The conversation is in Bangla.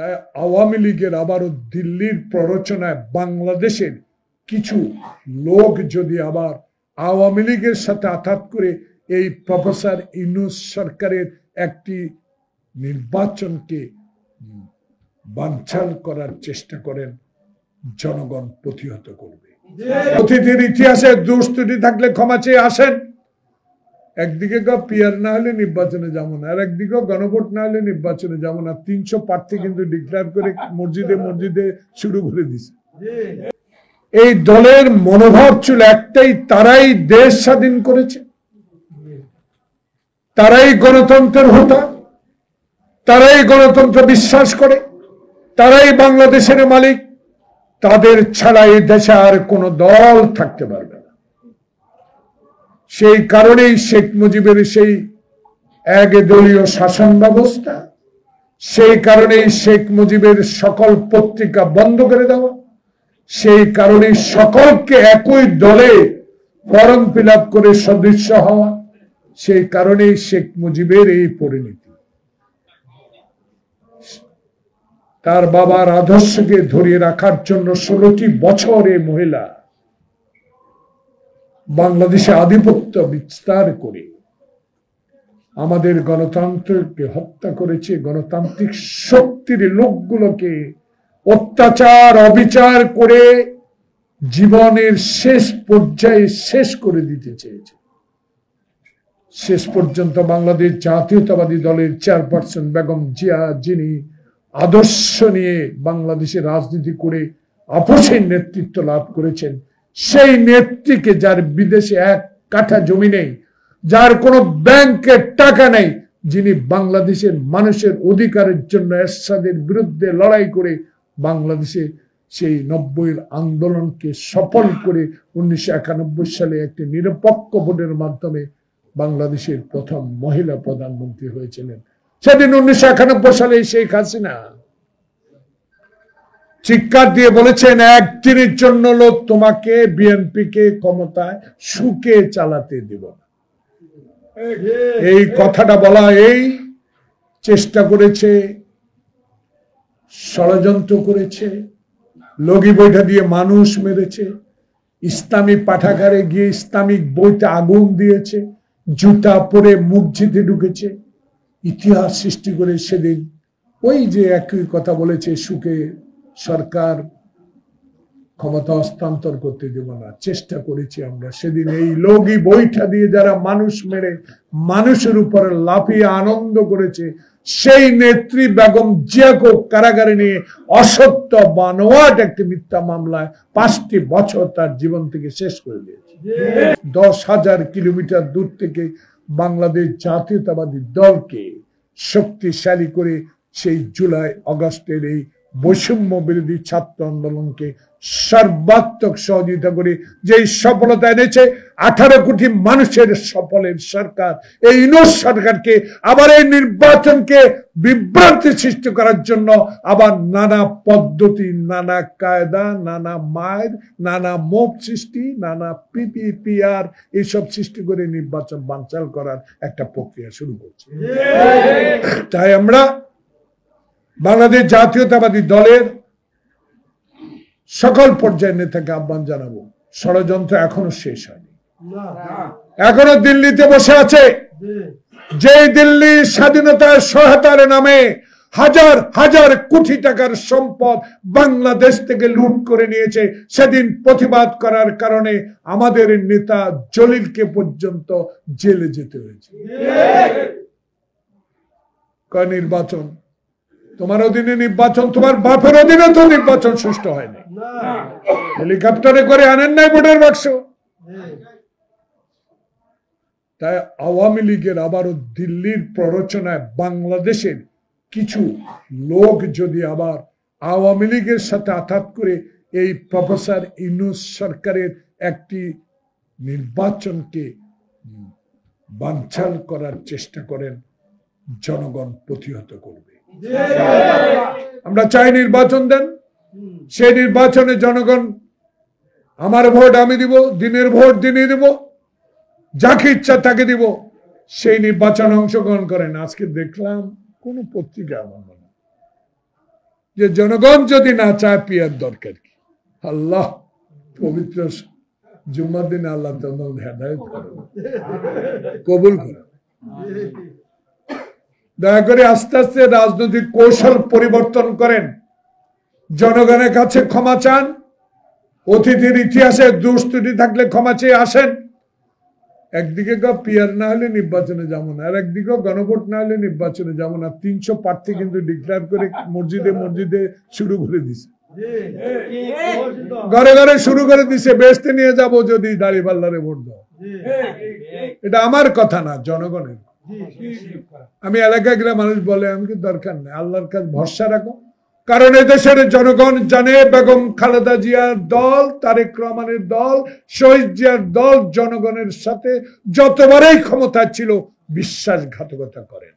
তাই আওয়ামী লীগের আবারও দিল্লির প্ররোচনায় বাংলাদেশের কিছু লোক যদি আবার আওয়ামী লীগের সাথে আঘাত করে এই প্রফেসর ইউনূস সরকারের একটি নির্বাচনকে বানচাল করার চেষ্টা করেন, জনগণ প্রতিহত করবে। অতীতের ইতিহাসে দোষ ত্রুটি থাকলে ক্ষমা চেয়ে আসেন। একদিকে পিয়ার না হলে নির্বাচনে যাবো না, আর একদিকে গণভোট না হলে নির্বাচনে যাবো না। 300 প্রার্থী কিন্তু ডিক্লেয়ার করে মসজিদে মসজিদে শুরু করে দিছে। এই দলের মনোভাব ছিল একটাই, তারাই দেশ স্বাধীন করেছে, তারাই গণতন্ত্রের হোতা, তারাই গণতন্ত্র বিশ্বাস করে, তারাই বাংলাদেশের মালিক, তাদের ছাড়া এই দেশে আর কোন দল থাকতে পারবে না। সেই কারণেই শেখ মুজিবের সেই একদলীয় শাসন ব্যবস্থা, সেই কারণেই শেখ মুজিবের সকল পত্রিকা বন্ধ করে দেওয়া, সেই কারণে সকলকে একই দলে ফর্ম ফিল আপ করে সদস্য হওয়া, সেই কারণেই শেখ মুজিবের এই পরিণতি। তার বাবার আদর্শকে ধরিয়ে রাখার জন্য 16টি বছর এই মহিলা বাংলাদেশে আধিপত্য বিস্তার করে আমাদের গণতন্ত্রকে হত্যা করেছে, গণতান্ত্রিক শক্তির লোকগুলোকে অত্যাচার অবিচার করে জীবনের শেষ পর্যায়ে শেষ করে দিতে চেয়েছে। শেষ পর্যন্ত বাংলাদেশ জাতীয়তাবাদী দলের চেয়ারপারসন বেগম জিয়া, যিনি আদর্শ নিয়ে বাংলাদেশে রাজনীতি করে আপসের নেতৃত্ব লাভ করেছেন, সেই নেত্রীকে, যার বিদেশে 1 কাঠা জমি নেই, যার কোনো ব্যাংকের টাকা নেই, যিনি বাংলাদেশের মানুষের অধিকারের জন্য এরশাদের বিরুদ্ধে লড়াই করে বাংলাদেশে সেই 90-এর আন্দোলনকে সফল করে 1991 সালে একটি নিরপেক্ষ ভোটের মাধ্যমে বাংলাদেশের প্রথম মহিলা প্রধানমন্ত্রী হয়েছিলেন। সেদিন 1991 সালে শেখ হাসিনা চিৎকার দিয়ে বলেছেন, একদিনের জন্য লোক তোমাকে বিএনপিকে ক্ষমতায় সুখে চালাতে দেব না। এই কথাটা বলা, এই চেষ্টা করেছে, ষড়যন্ত্র করেছে, লগি বইটা দিয়ে মানুষ মেরেছে, ইসলামী পাঠাগারে গিয়ে ইসলামিক বইতে আগুন দিয়েছে, জুতা পরে মসজিদে ঢুকেছে, ইতিহাস সৃষ্টি করে সেদিন ওই যে একই কথা বলেছে, সুখে সরকার ক্ষমতা হস্তান্তর করতে দেব না। চেষ্টা করেছি আমরা সেদিন এই লগি বইটা দিয়ে যারা মানুষ মেরে মানুষের উপরে লাফিয়ে আনন্দ করেছে, সেই নেত্রী বেগম জিয়াকে কারাগারে নিয়ে অসত্য বানোয়াট একটি মিথ্যা মামলায় 5টি বছর তার জীবন থেকে শেষ করে দিয়েছে। 10,000 কিলোমিটার দূর থেকে বাংলাদেশ জাতীয়তাবাদী দলকে শক্তিশালী করে সেই জুলাই আগস্টের এই বৈষম্য বিরোধী ছাত্র আন্দোলনকে সর্বাত্মক সহযোগিতা করে যেই সফলতা এনেছে, 18 কোটি মানুষের সফলের সরকার এই ইউনূস সরকারকে আবার এই নির্বাচনকে বিভ্রান্তি সৃষ্টি করার জন্য আবার নানা পদ্ধতি, নানা কায়দা, নানা মায়ের, নানা মোপ সৃষ্টি, নানা পিপিআর এইসব সৃষ্টি করে নির্বাচন বানচাল করার একটা প্রক্রিয়া শুরু করছে। তাই আমরা বাংলাদেশ জাতীয়তাবাদী দলের সকল পর্যায়ের নেতাকে আহ্বান জানাবো, ষড়যন্ত্র এখনো শেষ হয়নি, এখনো দিল্লিতে বসে আছে। যেই দিল্লি স্বাধীনতার সহায়তার নামে হাজার হাজার কোটি টাকার সম্পদ বাংলাদেশ থেকে লুট করে নিয়েছে, সেদিন প্রতিবাদ করার কারণে আমাদের নেতা জলিলকে পর্যন্ত জেলে যেতে হয়েছে। নির্বাচন তোমার অধীনে, নির্বাচন তোমার বাপের অধীনে তো নির্বাচন সুষ্ঠু হয়নি। হেলিকপ্টারে করে আনেন নাই ভোটের বাক্স। তাই আওয়ামী লীগের আবারও দিল্লির প্ররোচনায় বাংলাদেশের কিছু লোক যদি আবার আওয়ামী লীগের সাথে আঘাত করে এই প্রফেসর ইউনূস সরকারের একটি নির্বাচনকে বানচাল করার চেষ্টা করেন, জনগণ প্রতিহত করবে। আমরা চাই নির্বাচন দেন, সেই নির্বাচনে জনগণ আমার ভোট আমি দিব, দিনের ভোট দিনে দিব, যাকে ইচ্ছা তাকে দিব, সেই নির্বাচনে অংশগ্রহণ করেন। আজকে দেখলাম কোন পত্রিকা আমার মনে যে জনগণ যদি না চায় পিয়ার দরকার কি। আল্লাহ পবিত্র জুম্মার দিনে আল্লাহ হেদায়েত করেন, কবুল করেন। দয়া করে আস্তে আস্তে রাজনৈতিক কৌশল পরিবর্তন করেন, জনগণের কাছে ক্ষমা চান, অতীতের ইতিহাসে দোষ ত্রুটি থাকলে ক্ষমা চেয়ে আসেন। একদিকে পিয়ার না হলে নির্বাচনে যাবো না, আর একদিকে গণভোট না হলে নির্বাচনে যাবো না। 300 প্রার্থী কিন্তু ডিক্লেয়ার করে মসজিদে মসজিদে শুরু করে দিছে, ঘরে ঘরে শুরু করে দিছে। বেহেশতে নিয়ে যাব যদি দাঁড়িপাল্লারে ভোট দাও। এটা আমার কথা না, জনগণের। আমি এলাকায় গেলে মানুষ বলে আমি কি দরকার নেই, আল্লাহর কাছে ভরসা রাখো। কারণ এদেশের জনগণ জানে বেগম খালেদা জিয়ার দল, তারেক রহমানের দল, শহীদ জিয়ার দল জনগণের সাথে যতবারই ক্ষমতা ছিল বিশ্বাসঘাতকতা করেন।